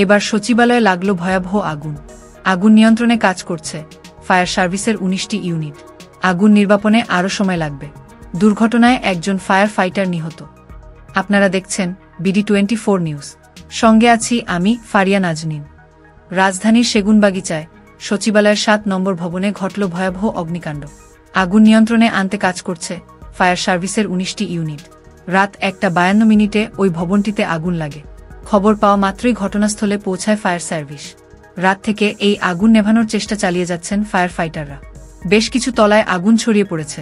এবার সচিবালয়ে লাগল ভয়াবহ আগুন। আগুন নিয়ন্ত্রণে কাজ করছে ফায়ার সার্ভিসের ১৯টি ইউনিট। আগুন নির্বাপনে আরও সময় লাগবে। দুর্ঘটনায় একজন ফায়ার ফাইটার নিহত। আপনারা দেখছেন BD24 নিউজ। সঙ্গে আছি আমি ফারিয়া নাজনীন। রাজধানীর সেগুনবাগিচায় সচিবালয়ের ৭ নম্বর ভবনে ঘটল ভয়াবহ অগ্নিকাণ্ড। আগুন নিয়ন্ত্রণে আনতে কাজ করছে ফায়ার সার্ভিসের ১৯টি ইউনিট। রাত ১:৫২ ওই ভবনটিতে আগুন লাগে। খবর পাওয়া মাত্রই ঘটনাস্থলে পৌঁছায় ফায়ার সার্ভিস। রাত থেকে এই আগুন নেভানোর চেষ্টা চালিয়ে যাচ্ছেন ফায়ার ফাইটাররা। বেশ কিছু তলায় আগুন ছড়িয়ে পড়েছে,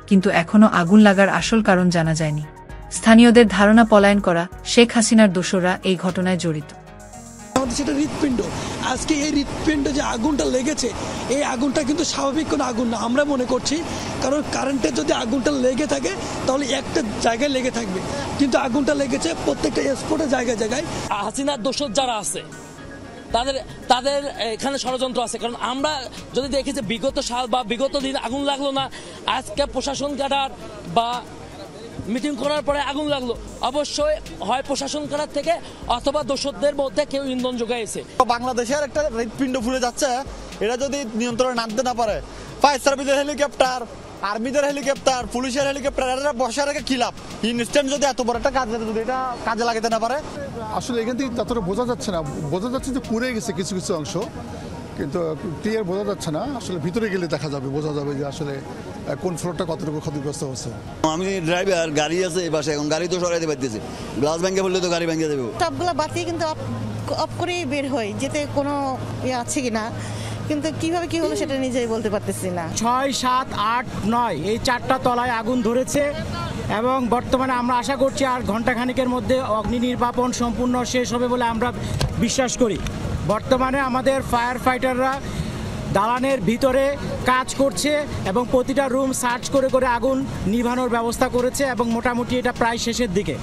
কিন্তু এখনও আগুন লাগার আসল কারণ জানা যায়নি। স্থানীয়দের ধারণা পলায়ন করা শেখ হাসিনার দোসররা এই ঘটনায় জড়িত। সেটা হৃৎপিণ্ড। আজকে এই হৃৎপিণ্ডে যে আগুনটা লেগেছে, এই আগুনটা কিন্তু স্বাভাবিক কোনো আগুন না আমরা মনে করছি। কারণ কারেন্টের যদি আগুনটা লেগে থাকে তাহলে একটা জায়গায় লেগে থাকবে, কিন্তু আগুনটা লেগেছে প্রত্যেকটা স্পটে জায়গায় জায়গায়। হাসিনার দোসর যারা আছে তাদের এখানে ষড়যন্ত্র আছে। কারণ আমরা যদি দেখি যে বিগত সাল বা বিগত দিন আগুন লাগলো না, আজকে প্রশাসন ক্যাডার বা মিটিং করার পরে আগুন লাগলো, অবশ্যই হয় প্রশাসন ক্যাডার থেকে অথবা দোসরদের মধ্যে কেউ ইন্ধন যোগাইছে। বাংলাদেশের একটা হৃৎপিণ্ড ফুলে যাচ্ছে, এটা যদি নিয়ন্ত্রণে আনতে না পারে, ফায়ার সার্ভিসের হেলিকপ্টার, আর্মিদের হেলিকপ্টার, পুলিশের হেলিকপ্টার, এরা বসে রেখে কি লাভ? ইনস্ট্যান্ট যদি এত বড় একটা কাজ যদি এটা কাজে লাগাতে না পারে। আসলে এখান থেকে ততটা বোঝা যাচ্ছে না। বোঝা যাচ্ছে যে পুড়ে গেছে কিছু কিছু অংশ, কিন্তু ক্লিয়ার বোঝা যাচ্ছে না। আসলে ভিতরে গেলে দেখা যাবে, বোঝা যাবে যে আসলে কোন ফ্লোরটা কতটুকু ক্ষতিগ্রস্ত হচ্ছে। আমি ড্রাইভার, গাড়ি আছে এই পাশে, এখন গাড়ি তো সরাইতে পারতেছি। গ্লাস ভেঙে পড়লে তো গাড়ি ভেঙে দেবে। সবগুলো বাতি কিন্তু অফ করেই বের হয়, যেতে কোনো আছে কিনা, কিন্তু কিভাবে কি হলো সেটা নিজেই বলতে পারতেছি না। ৬, ৭, ৮, ৯ এই ৪টা তলায় আগুন ধরেছে এবং বর্তমানে আমরা আশা করছি আর ঘণ্টাখানিকের মধ্যে অগ্নি নির্বাপন সম্পূর্ণ শেষ হবে বলে আমরা বিশ্বাস করি। বর্তমানে আমাদের ফায়ার ফাইটাররা দালানের ভিতরে কাজ করছে এবং প্রতিটা রুম সার্চ করে করে আগুন নিভানোর ব্যবস্থা করেছে এবং মোটামুটি এটা প্রায় শেষের দিকে।